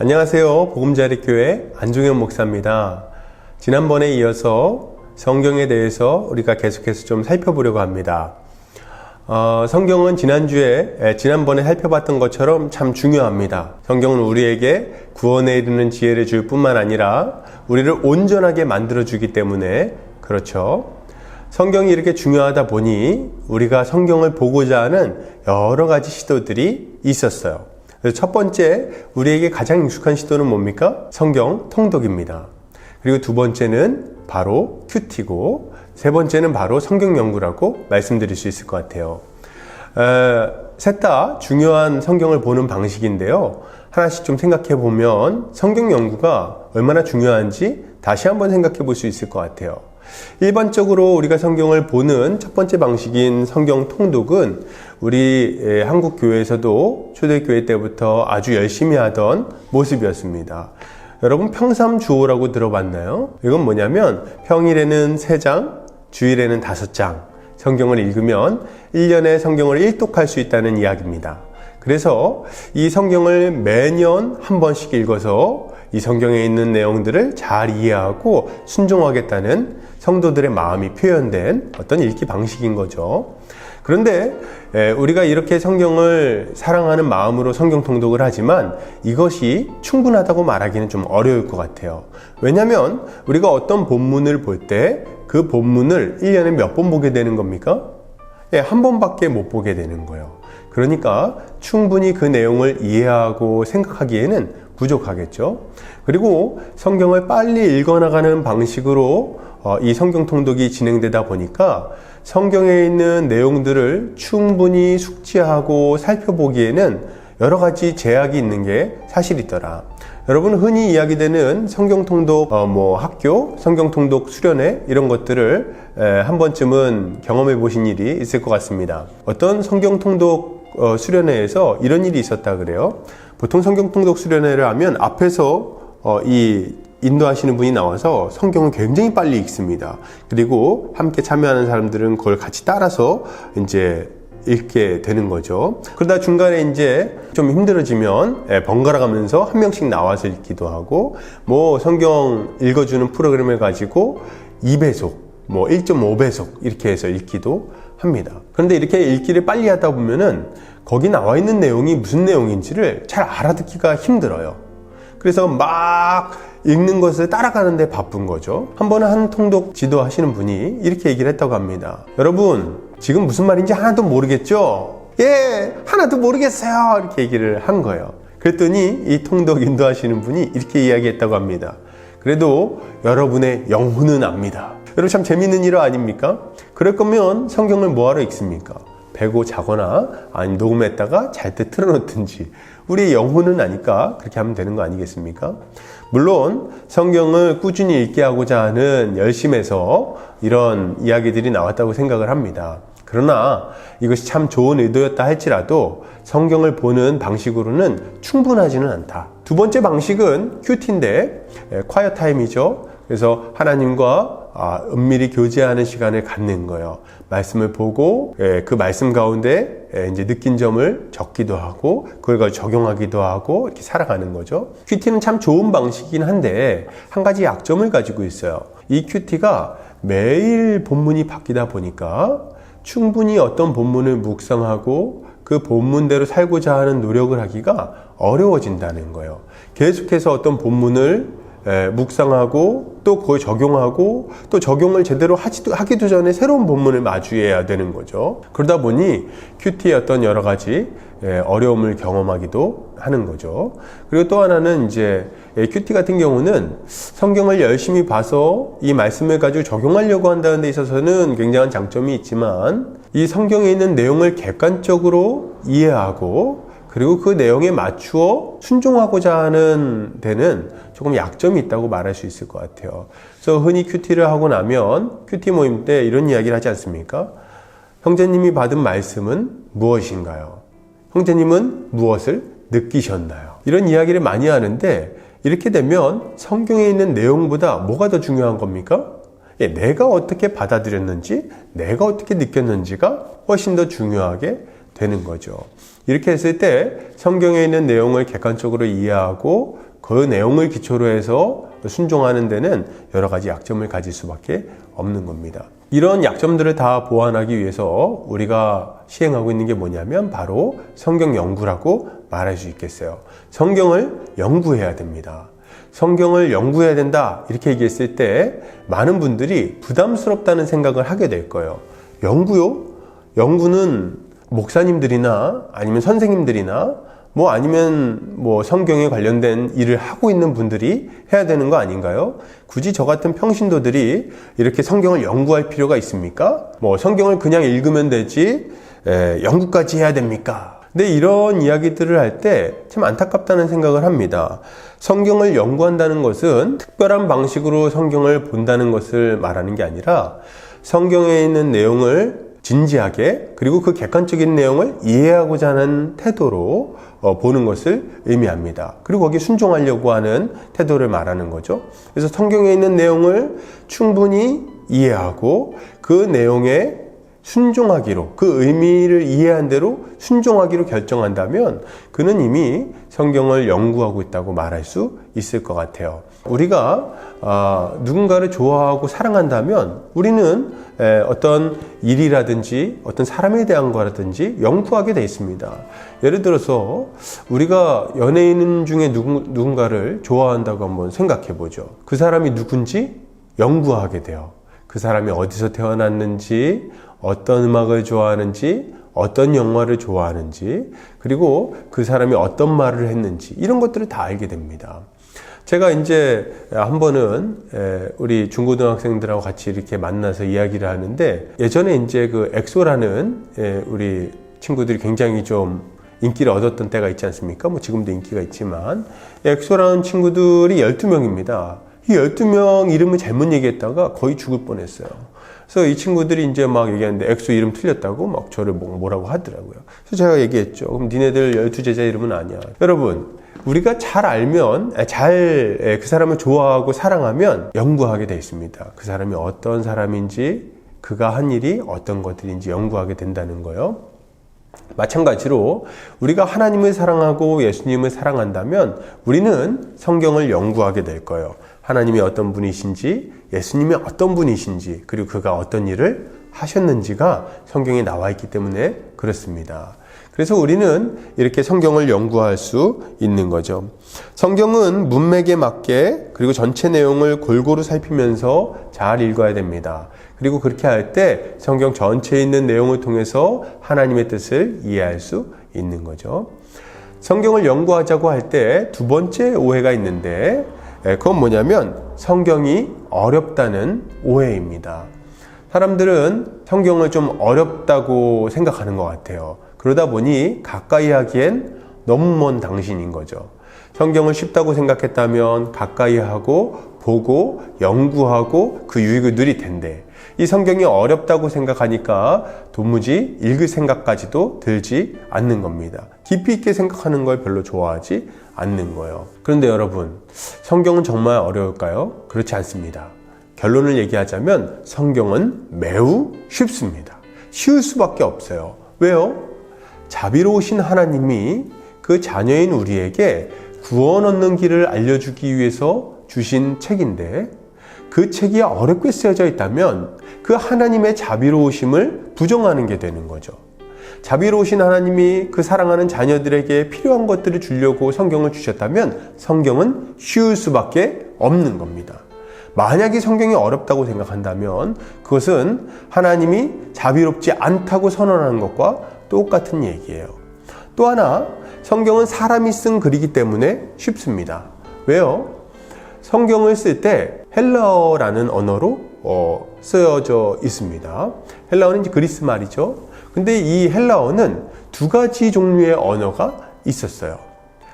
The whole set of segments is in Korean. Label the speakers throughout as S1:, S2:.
S1: 안녕하세요. 복음자리교회 안종현 목사입니다. 지난번에 이어서 성경에 대해서 우리가 계속해서 좀 살펴보려고 합니다. 성경은 지난번에 살펴봤던 것처럼 참 중요합니다. 성경은 우리에게 구원에 이르는 지혜를 줄 뿐만 아니라 우리를 온전하게 만들어주기 때문에 그렇죠. 성경이 이렇게 중요하다 보니 우리가 성경을 보고자 하는 여러 가지 시도들이 있었어요. 그래서 첫 번째, 우리에게 가장 익숙한 시도는 뭡니까? 성경 통독입니다. 그리고 두 번째는 바로 큐티고, 세 번째는 바로 성경 연구라고 말씀드릴 수 있을 것 같아요. 셋 다 중요한 성경을 보는 방식인데요. 하나씩 좀 생각해 보면 성경 연구가 얼마나 중요한지 다시 한번 생각해 볼 수 있을 것 같아요. 일반적으로 우리가 성경을 보는 첫 번째 방식인 성경 통독은 우리 한국 교회에서도 초대교회 때부터 아주 열심히 하던 모습이었습니다. 여러분 평삼주오라고 들어봤나요? 이건 뭐냐면 평일에는 3장, 주일에는 5장 성경을 읽으면 1년에 성경을 일독할 수 있다는 이야기입니다. 그래서 이 성경을 매년 한 번씩 읽어서 이 성경에 있는 내용들을 잘 이해하고 순종하겠다는 성도들의 마음이 표현된 어떤 읽기 방식인 거죠. 그런데 우리가 이렇게 성경을 사랑하는 마음으로 성경 통독을 하지만 이것이 충분하다고 말하기는 좀 어려울 것 같아요. 왜냐하면 우리가 어떤 본문을 볼 때 그 본문을 1년에 몇 번 보게 되는 겁니까? 한 번밖에 못 보게 되는 거예요. 그러니까 충분히 그 내용을 이해하고 생각하기에는 부족하겠죠. 그리고 성경을 빨리 읽어나가는 방식으로 이 성경 통독이 진행되다 보니까 성경에 있는 내용들을 충분히 숙지하고 살펴보기에는 여러 가지 제약이 있는 게 사실이더라. 여러분 흔히 이야기되는 성경 통독 학교, 성경 통독 수련회 이런 것들을 한 번쯤은 경험해 보신 일이 있을 것 같습니다. 어떤 성경 통독 수련회에서 이런 일이 있었다 그래요. 보통 성경 통독 수련회를 하면 앞에서 이 인도하시는 분이 나와서 성경을 굉장히 빨리 읽습니다. 그리고 함께 참여하는 사람들은 그걸 같이 따라서 이제 읽게 되는 거죠. 그러다 중간에 이제 좀 힘들어지면 번갈아 가면서 한 명씩 나와서 읽기도 하고, 성경 읽어주는 프로그램을 가지고 2배속, 1.5배속 이렇게 해서 읽기도 합니다. 그런데 이렇게 읽기를 빨리 하다 보면은 거기 나와 있는 내용이 무슨 내용인지를 잘 알아듣기가 힘들어요. 그래서 막 읽는 것을 따라가는데 바쁜 거죠. 한 번은 한 통독 지도하시는 분이 이렇게 얘기를 했다고 합니다. 여러분, 지금 무슨 말인지 하나도 모르겠죠? 예, 하나도 모르겠어요. 이렇게 얘기를 한 거예요. 그랬더니 이 통독 인도하시는 분이 이렇게 이야기했다고 합니다. 그래도 여러분의 영혼은 압니다. 여러분 참 재밌는 일 아닙니까? 그럴 거면 성경을 뭐하러 읽습니까? 베고 자거나 아니 녹음했다가 잘 때 틀어놓든지 우리의 영혼은 아니까 그렇게 하면 되는 거 아니겠습니까? 물론 성경을 꾸준히 읽게 하고자 하는 열심에서 이런 이야기들이 나왔다고 생각을 합니다. 그러나 이것이 참 좋은 의도였다 할지라도 성경을 보는 방식으로는 충분하지는 않다. 두 번째 방식은 큐티인데 콰이어 타임이죠. 그래서 하나님과 은밀히 교제하는 시간을 갖는 거예요. 말씀을 보고 그 말씀 가운데 이제 느낀 점을 적기도 하고 그걸 가지고 적용하기도 하고 이렇게 살아가는 거죠. 큐티는 참 좋은 방식이긴 한데 한 가지 약점을 가지고 있어요. 이 큐티가 매일 본문이 바뀌다 보니까 충분히 어떤 본문을 묵상하고 그 본문대로 살고자 하는 노력을 하기가 어려워진다는 거예요. 계속해서 어떤 본문을 묵상하고 또 그걸 적용하고 또 적용을 제대로 하기도 전에 새로운 본문을 마주해야 되는 거죠. 그러다 보니 큐티의 어떤 여러 가지 어려움을 경험하기도 하는 거죠. 그리고 또 하나는 이제 큐티 같은 경우는 성경을 열심히 봐서 이 말씀을 가지고 적용하려고 한다는 데 있어서는 굉장한 장점이 있지만 이 성경에 있는 내용을 객관적으로 이해하고 그리고 그 내용에 맞추어 순종하고자 하는 데는 조금 약점이 있다고 말할 수 있을 것 같아요. 그래서 흔히 큐티를 하고 나면 큐티 모임 때 이런 이야기를 하지 않습니까? 형제님이 받은 말씀은 무엇인가요? 형제님은 무엇을 느끼셨나요? 이런 이야기를 많이 하는데 이렇게 되면 성경에 있는 내용보다 뭐가 더 중요한 겁니까? 내가 어떻게 받아들였는지, 내가 어떻게 느꼈는지가 훨씬 더 중요하게 되는 거죠. 이렇게 했을 때 성경에 있는 내용을 객관적으로 이해하고 그 내용을 기초로 해서 순종하는 데는 여러 가지 약점을 가질 수밖에 없는 겁니다. 이런 약점들을 다 보완하기 위해서 우리가 시행하고 있는 게 뭐냐면 바로 성경 연구라고 말할 수 있겠어요. 성경을 연구해야 됩니다. 성경을 연구해야 된다 이렇게 얘기했을 때 많은 분들이 부담스럽다는 생각을 하게 될 거예요. 연구요? 연구는 목사님들이나 아니면 선생님들이나 아니면 성경에 관련된 일을 하고 있는 분들이 해야 되는 거 아닌가요? 굳이 저 같은 평신도들이 이렇게 성경을 연구할 필요가 있습니까? 성경을 그냥 읽으면 되지 연구까지 해야 됩니까? 근데 이런 이야기들을 할 때 참 안타깝다는 생각을 합니다. 성경을 연구한다는 것은 특별한 방식으로 성경을 본다는 것을 말하는 게 아니라 성경에 있는 내용을 진지하게 그리고 그 객관적인 내용을 이해하고자 하는 태도로 보는 것을 의미합니다. 그리고 거기에 순종하려고 하는 태도를 말하는 거죠. 그래서 성경에 있는 내용을 충분히 이해하고 그 내용에 순종하기로, 그 의미를 이해한 대로 순종하기로 결정한다면 그는 이미 성경을 연구하고 있다고 말할 수 있을 것 같아요. 우리가 누군가를 좋아하고 사랑한다면 우리는 어떤 일이라든지 어떤 사람에 대한 거라든지 연구하게 돼 있습니다. 예를 들어서 우리가 연예인 중에 누군가를 좋아한다고 한번 생각해 보죠. 그 사람이 누군지 연구하게 돼요. 그 사람이 어디서 태어났는지, 어떤 음악을 좋아하는지, 어떤 영화를 좋아하는지, 그리고 그 사람이 어떤 말을 했는지 이런 것들을 다 알게 됩니다. 제가 이제 한 번은 우리 중고등학생들하고 같이 이렇게 만나서 이야기를 하는데 예전에 이제 그 엑소라는 우리 친구들이 굉장히 좀 인기를 얻었던 때가 있지 않습니까? 지금도 인기가 있지만 엑소라는 친구들이 12명입니다. 이 12명 이름을 잘못 얘기했다가 거의 죽을 뻔했어요. 그래서 이 친구들이 이제 막 얘기하는데 엑소 이름 틀렸다고 막 저를 뭐라고 하더라고요. 그래서 제가 얘기했죠. 그럼 니네들 12제자 이름은 아니야. 여러분, 우리가 잘 알면, 그 사람을 좋아하고 사랑하면 연구하게 돼 있습니다. 그 사람이 어떤 사람인지, 그가 한 일이 어떤 것들인지 연구하게 된다는 거예요. 마찬가지로 우리가 하나님을 사랑하고 예수님을 사랑한다면 우리는 성경을 연구하게 될 거예요. 하나님이 어떤 분이신지, 예수님이 어떤 분이신지, 그리고 그가 어떤 일을 하셨는지가 성경에 나와 있기 때문에 그렇습니다. 그래서 우리는 이렇게 성경을 연구할 수 있는 거죠. 성경은 문맥에 맞게 그리고 전체 내용을 골고루 살피면서 잘 읽어야 됩니다. 그리고 그렇게 할 때 성경 전체에 있는 내용을 통해서 하나님의 뜻을 이해할 수 있는 거죠. 성경을 연구하자고 할 때 두 번째 오해가 있는데 그건 뭐냐면 성경이 어렵다는 오해입니다. 사람들은 성경을 좀 어렵다고 생각하는 것 같아요. 그러다 보니 가까이 하기엔 너무 먼 당신인 거죠. 성경을 쉽다고 생각했다면 가까이 하고 보고 연구하고 그 유익을 누릴 텐데 이 성경이 어렵다고 생각하니까 도무지 읽을 생각까지도 들지 않는 겁니다. 깊이 있게 생각하는 걸 별로 좋아하지 않는 거예요. 그런데 여러분, 성경은 정말 어려울까요? 그렇지 않습니다. 결론을 얘기하자면 성경은 매우 쉽습니다. 쉬울 수밖에 없어요. 왜요? 자비로우신 하나님이 그 자녀인 우리에게 구원 얻는 길을 알려주기 위해서 주신 책인데 그 책이 어렵게 쓰여져 있다면 그 하나님의 자비로우심을 부정하는 게 되는 거죠. 자비로우신 하나님이 그 사랑하는 자녀들에게 필요한 것들을 주려고 성경을 주셨다면 성경은 쉬울 수밖에 없는 겁니다. 만약에 성경이 어렵다고 생각한다면 그것은 하나님이 자비롭지 않다고 선언하는 것과 똑같은 얘기예요. 또 하나, 성경은 사람이 쓴 글이기 때문에 쉽습니다. 왜요? 성경을 쓸 때 헬라어라는 언어로 쓰여져 있습니다. 헬라어는 이제 그리스 말이죠. 근데 이 헬라어는 두 가지 종류의 언어가 있었어요.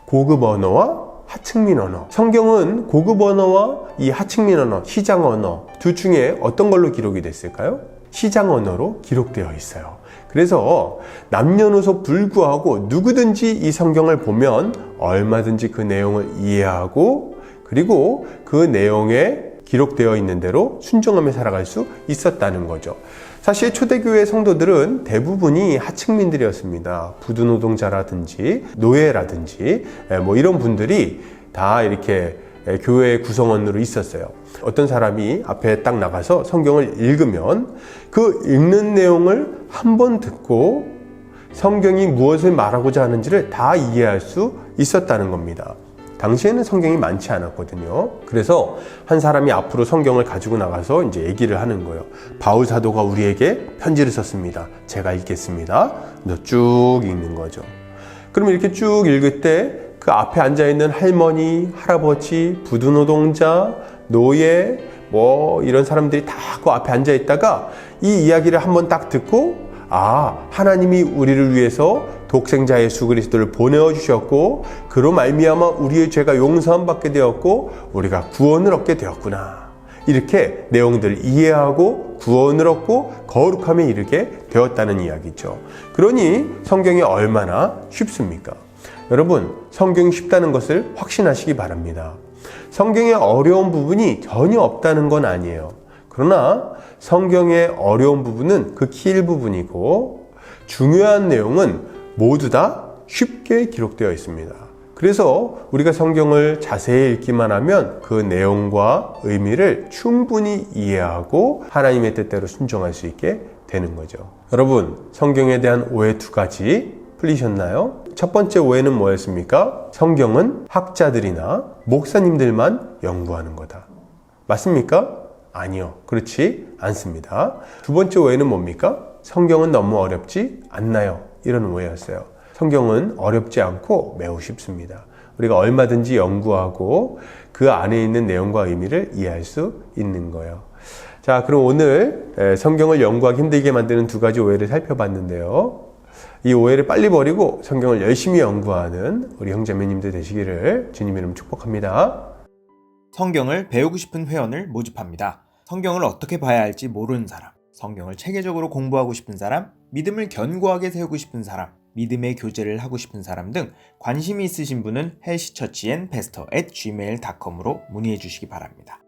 S1: 고급 언어와 하층민 언어. 성경은 고급 언어와 이 하층민 언어, 시장 언어 둘 중에 어떤 걸로 기록이 됐을까요? 시장 언어로 기록되어 있어요. 그래서 남녀노소 불구하고 누구든지 이 성경을 보면 얼마든지 그 내용을 이해하고 그리고 그 내용에 기록되어 있는 대로 순종하며 살아갈 수 있었다는 거죠. 사실 초대교회 성도들은 대부분이 하층민들이었습니다. 부두노동자라든지 노예라든지 이런 분들이 다 이렇게 교회 구성원으로 있었어요. 어떤 사람이 앞에 딱 나가서 성경을 읽으면 그 읽는 내용을 한 번 듣고 성경이 무엇을 말하고자 하는지를 다 이해할 수 있었다는 겁니다. 당시에는 성경이 많지 않았거든요. 그래서 한 사람이 앞으로 성경을 가지고 나가서 이제 얘기를 하는 거예요. 바울 사도가 우리에게 편지를 썼습니다. 제가 읽겠습니다. 쭉 읽는 거죠. 그럼 이렇게 쭉 읽을 때 그 앞에 앉아있는 할머니, 할아버지, 부두노동자, 노예, 이런 사람들이 다 그 앞에 앉아있다가 이 이야기를 한번 딱 듣고, 하나님이 우리를 위해서 독생자 예수 그리스도를 보내주셨고, 그로 말미암아 우리의 죄가 용서함 받게 되었고, 우리가 구원을 얻게 되었구나. 이렇게 내용들을 이해하고 구원을 얻고 거룩함에 이르게 되었다는 이야기죠. 그러니 성경이 얼마나 쉽습니까? 여러분, 성경이 쉽다는 것을 확신하시기 바랍니다. 성경에 어려운 부분이 전혀 없다는 건 아니에요. 그러나 성경의 어려운 부분은 극히 일부분이고 중요한 내용은 모두 다 쉽게 기록되어 있습니다. 그래서 우리가 성경을 자세히 읽기만 하면 그 내용과 의미를 충분히 이해하고 하나님의 뜻대로 순종할 수 있게 되는 거죠. 여러분, 성경에 대한 오해 2가지 풀리셨나요? 첫 번째 오해는 뭐였습니까? 성경은 학자들이나 목사님들만 연구하는 거다. 맞습니까? 아니요. 그렇지 않습니다. 두 번째 오해는 뭡니까? 성경은 너무 어렵지 않나요? 이런 오해였어요. 성경은 어렵지 않고 매우 쉽습니다. 우리가 얼마든지 연구하고 그 안에 있는 내용과 의미를 이해할 수 있는 거예요. 자, 그럼 오늘 성경을 연구하기 힘들게 만드는 2가지 오해를 살펴봤는데요. 이 오해를 빨리 버리고 성경을 열심히 연구하는 우리 형제매님들 되시기를 주님 이름 축복합니다.
S2: 성경을 배우고 싶은 회원을 모집합니다. 성경을 어떻게 봐야 할지 모르는 사람, 성경을 체계적으로 공부하고 싶은 사람, 믿음을 견고하게 세우고 싶은 사람, 믿음의 교제를 하고 싶은 사람 등 관심이 있으신 분은 헬시처치앤페스터@gmail.com으로 문의해 주시기 바랍니다.